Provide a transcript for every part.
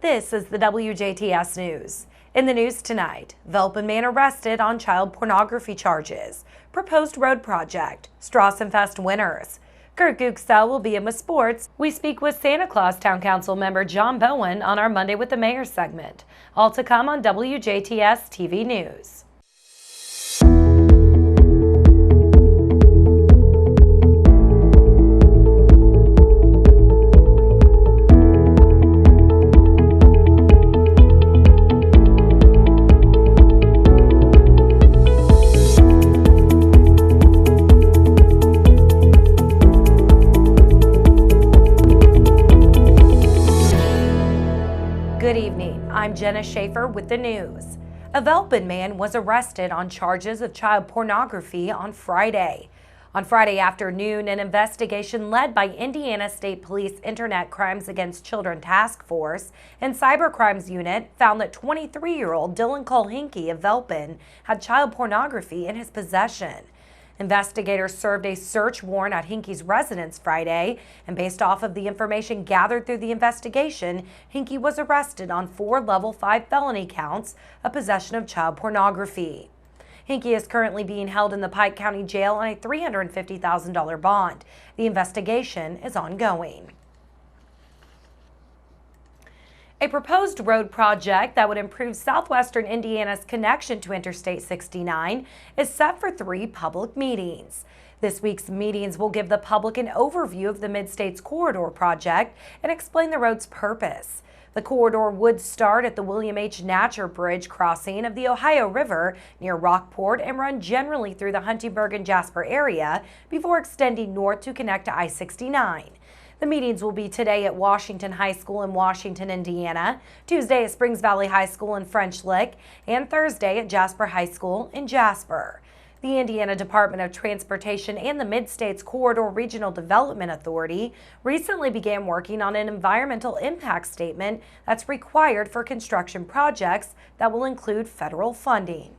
This is the WJTS News. In the news tonight, Velpen man arrested on child pornography charges. Proposed road project. Strassenfest winners. Kurt Guxell will be in with sports. We speak with Santa Claus Town Council member John Bowen on our Monday with the Mayor segment. All to come on WJTS TV News. Good evening. I'm Jenna Schaffer with the news. A Velpen man was arrested on charges of child pornography on Friday. On Friday afternoon, an investigation led by Indiana State Police Internet Crimes Against Children Task Force and Cybercrimes Unit found that 23-year-old Dylan Cole Hinkey of Velpen had child pornography in his possession. Investigators served a search warrant at Hinkey's residence Friday, and based off of the information gathered through the investigation, Hinkey was arrested on 4 level 5 felony counts of possession of child pornography. Hinkey is currently being held in the Pike County Jail on a $350,000 bond. The investigation is ongoing. A proposed road project that would improve southwestern Indiana's connection to Interstate 69 is set for 3 public meetings. This week's meetings will give the public an overview of the Mid-States Corridor project and explain the road's purpose. The corridor would start at the William H. Natcher Bridge crossing of the Ohio River near Rockport and run generally through the Huntingburg and Jasper area before extending north to connect to I-69. The meetings will be today at Washington High School in Washington, Indiana, Tuesday at Springs Valley High School in French Lick, and Thursday at Jasper High School in Jasper. The Indiana Department of Transportation and the Mid-States Corridor Regional Development Authority recently began working on an environmental impact statement that's required for construction projects that will include federal funding.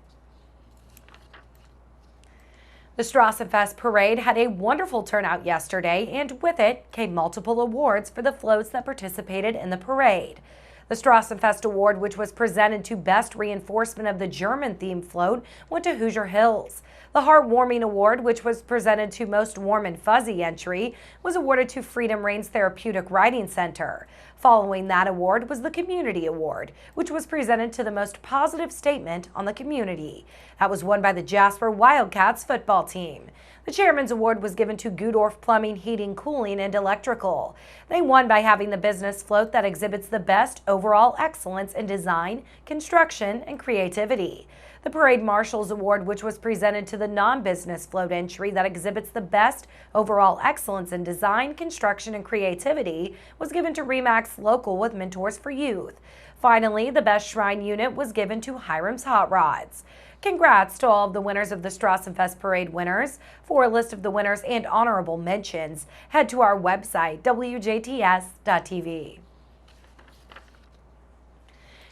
The Strassenfest parade had a wonderful turnout yesterday, and with it came multiple awards for the floats that participated in the parade. The Strassenfest Award, which was presented to Best Reinforcement of the German-themed float, went to Hoosier Hills. The Heartwarming Award, which was presented to Most Warm and Fuzzy entry, was awarded to Freedom Reigns Therapeutic Riding Center. Following that award was the Community Award, which was presented to the Most Positive Statement on the Community. That was won by the Jasper Wildcats football team. The Chairman's Award was given to Gudorf Plumbing, Heating, Cooling, and Electrical. They won by having the business float that exhibits the best overall excellence in design, construction, and creativity. The Parade Marshal's Award, which was presented to the non-business float entry that exhibits the best overall excellence in design, construction, and creativity, was given to Remax Local with Mentors for Youth. Finally, the Best Shrine Unit was given to Hiram's Hot Rods. Congrats to all of the winners of the Strassenfest Parade winners. For a list of the winners and honorable mentions, head to our website, WJTS.tv.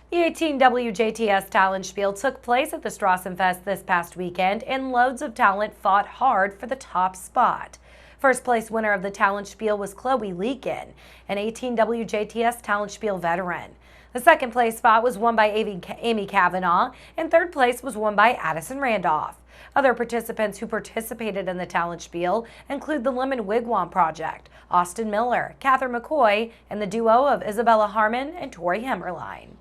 The 18 WJTS Talent Spiel took place at the Strassenfest this past weekend, and loads of talent fought hard for the top spot. First place winner of the Talent Spiel was Chloe Leakin, an 18 WJTS Talent Spiel veteran. The second place spot was won by Amy Kavanaugh, and third place was won by Addison Randolph. Other participants who participated in the Talent Spiel include the Lemon Wigwam Project, Austin Miller, Catherine McCoy, and the duo of Isabella Harmon and Tori Hemmerline.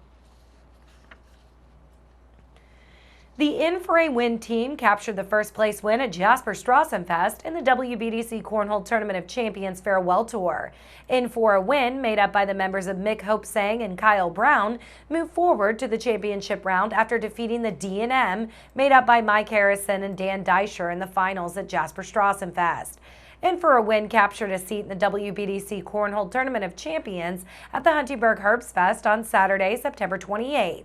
The In for a Win team captured the first place win at Jasper Strassenfest in the WBDC Cornhole Tournament of Champions Farewell Tour. In for a Win, made up by the members of Mick Hope Sang and Kyle Brown, moved forward to the championship round after defeating the D&M, made up by Mike Harrison and Dan Deischer in the finals at Jasper Strassenfest. In for a Win captured a seat in the WBDC Cornhole Tournament of Champions at the Huntingburg Herbstfest on Saturday, September 28th.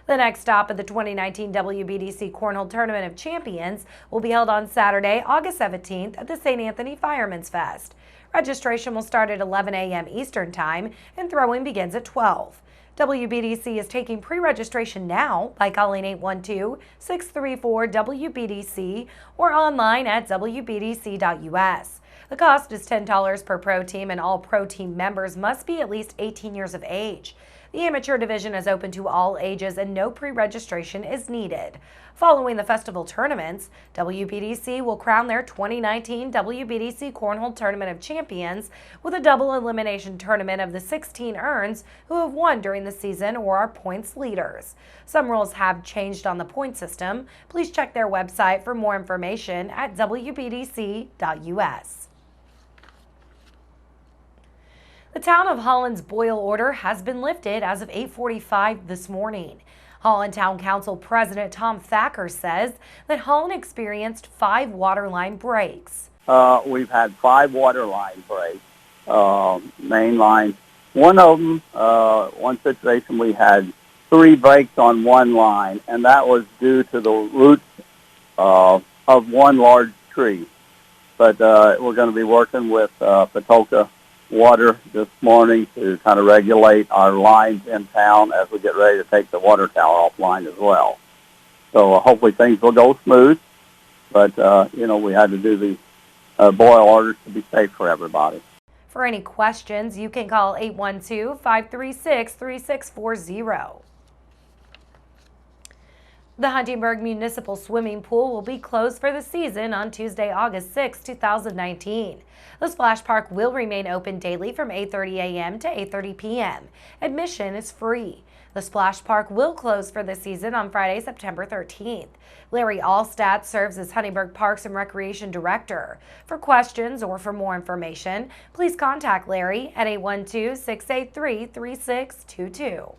The next stop of the 2019 WBDC Cornhole Tournament of Champions will be held on Saturday, August 17th at the St. Anthony Fireman's Fest. Registration will start at 11 a.m. Eastern Time and throwing begins at 12. WBDC is taking pre-registration now by calling 812-634-WBDC or online at WBDC.us. The cost is $10 per pro team, and all pro team members must be at least 18 years of age. The amateur division is open to all ages and no pre-registration is needed. Following the festival tournaments, WBDC will crown their 2019 WBDC Cornhole Tournament of Champions with a double elimination tournament of the 16 earns who have won during the season or are points leaders. Some rules have changed on the point system. Please check their website for more information at wbdc.us. The town of Holland's boil order has been lifted as of 8:45 this morning. Holland Town Council President Tom Thacker says that Holland experienced 5 water line breaks. We've had 5 water line breaks, main lines. One of them, one situation, we had 3 breaks on one line, and that was due to the roots of one large tree. But we're going to be working with Patoka Water this morning to kind of regulate our lines in town as we get ready to take the water tower offline as well. So hopefully things will go smooth, but we had to do the boil orders to be safe for everybody. For any questions, you can call 812-536-3640. The Huntingburg Municipal Swimming Pool will be closed for the season on Tuesday, August 6, 2019. The splash park will remain open daily from 8:30 a.m. to 8:30 p.m. Admission is free. The splash park will close for the season on Friday, September 13th. Larry Allstat serves as Huntingburg Parks and Recreation Director. For questions or for more information, please contact Larry at 812-683-3622.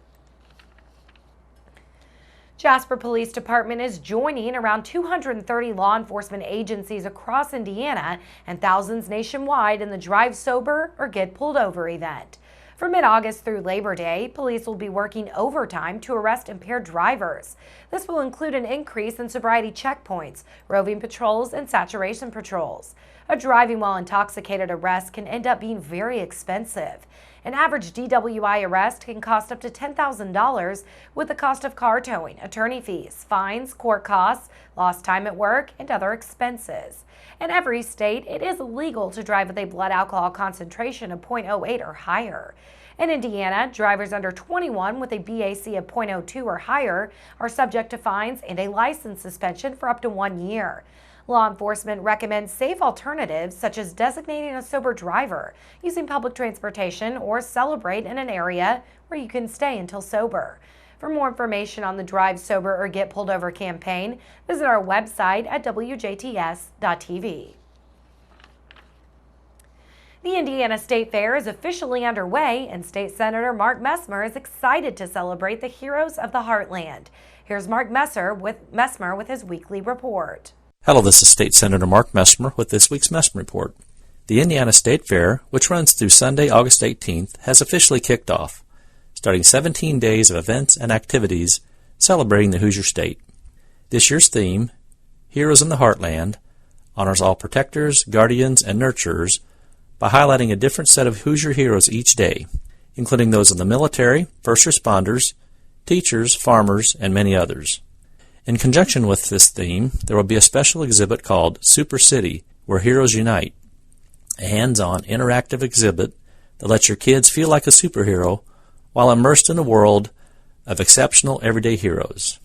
Jasper Police Department is joining around 230 law enforcement agencies across Indiana and thousands nationwide in the Drive Sober or Get Pulled Over event. From mid-August through Labor Day, police will be working overtime to arrest impaired drivers. This will include an increase in sobriety checkpoints, roving patrols, and saturation patrols. A driving while intoxicated arrest can end up being very expensive. An average DWI arrest can cost up to $10,000 with the cost of car towing, attorney fees, fines, court costs, lost time at work, and other expenses. In every state, it is illegal to drive with a blood alcohol concentration of 0.08 or higher. In Indiana, drivers under 21 with a BAC of 0.02 or higher are subject to fines and a license suspension for up to 1 year. Law enforcement recommends safe alternatives such as designating a sober driver, using public transportation, or celebrate in an area where you can stay until sober. For more information on the Drive Sober or Get Pulled Over campaign, visit our website at WJTS.tv. The Indiana State Fair is officially underway, and State Senator Mark Messmer is excited to celebrate the heroes of the Heartland. Here's Mark Messmer with his weekly report. Hello, this is State Senator Mark Messmer with this week's Messmer Report. The Indiana State Fair, which runs through Sunday, August 18th, has officially kicked off, starting 17 days of events and activities celebrating the Hoosier State. This year's theme, Heroes in the Heartland, honors all protectors, guardians, and nurturers by highlighting a different set of Hoosier heroes each day, including those in the military, first responders, teachers, farmers, and many others. In conjunction with this theme, there will be a special exhibit called Super City, Where Heroes Unite, a hands-on interactive exhibit that lets your kids feel like a superhero while immersed in a world of exceptional everyday heroes.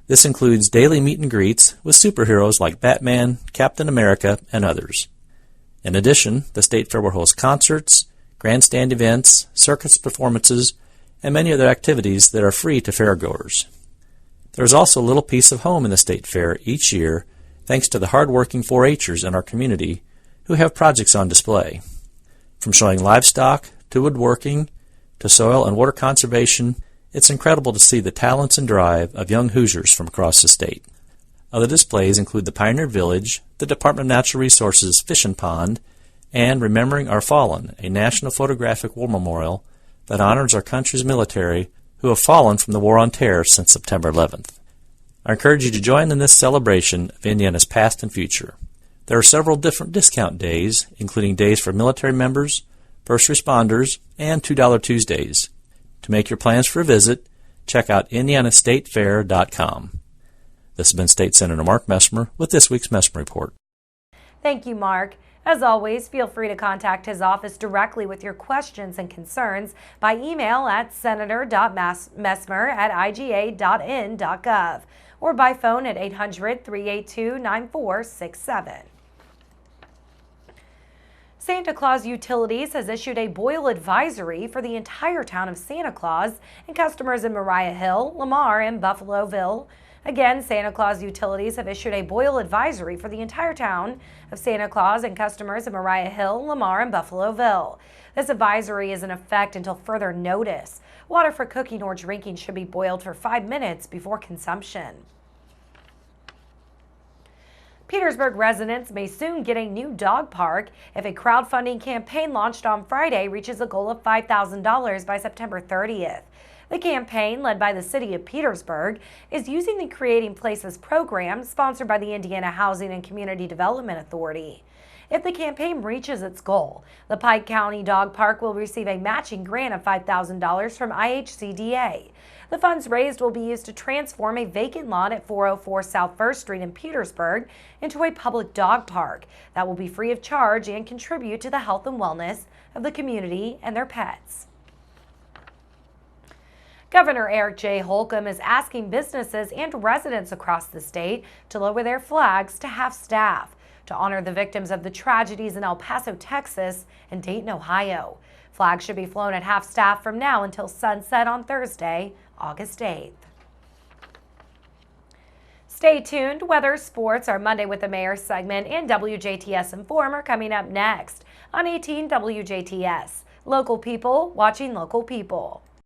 This includes daily meet and greets with superheroes like Batman, Captain America, and others. In addition, the State Fair will host concerts, grandstand events, circus performances, and many other activities that are free to fairgoers. There is also a little piece of home in the State Fair each year thanks to the hard-working 4-H'ers in our community who have projects on display. From showing livestock to woodworking to soil and water conservation, it's incredible to see the talents and drive of young Hoosiers from across the state. Other displays include the Pioneer Village, the Department of Natural Resources Fishing Pond, and Remembering Our Fallen, a National Photographic War Memorial that honors our country's military who have fallen from the War on Terror since September 11th. I encourage you to join in this celebration of Indiana's past and future. There are several different discount days, including days for military members, first responders, and $2 Tuesdays. To make your plans for a visit, check out IndianaStateFair.com. This has been State Senator Mark Messmer with this week's Messmer Report. Thank you, Mark. As always, feel free to contact his office directly with your questions and concerns by email at senator.messmer@iga.in.gov or by phone at 800-382-9467. Santa Claus Utilities has issued a boil advisory for the entire town of Santa Claus and customers in Mariah Hill, Lamar, and Buffaloville. Again, Santa Claus Utilities have issued a boil advisory for the entire town of Santa Claus and customers in Mariah Hill, Lamar, and Buffaloville. This advisory is in effect until further notice. Water for cooking or drinking should be boiled for 5 minutes before consumption. Petersburg residents may soon get a new dog park if a crowdfunding campaign launched on Friday reaches a goal of $5,000 by September 30th. The campaign, led by the city of Petersburg, is using the Creating Places program sponsored by the Indiana Housing and Community Development Authority. If the campaign reaches its goal, the Pike County Dog Park will receive a matching grant of $5,000 from IHCDA. The funds raised will be used to transform a vacant lot at 404 South 1st Street in Petersburg into a public dog park that will be free of charge and contribute to the health and wellness of the community and their pets. Governor Eric J. Holcomb is asking businesses and residents across the state to lower their flags to half-staff to honor the victims of the tragedies in El Paso, Texas, and Dayton, Ohio. Flags should be flown at half-staff from now until sunset on Thursday, August 8th. Stay tuned. Weather, sports, our Monday with the Mayor segment, and WJTS Inform are coming up next on 18 WJTS. Local people watching local people.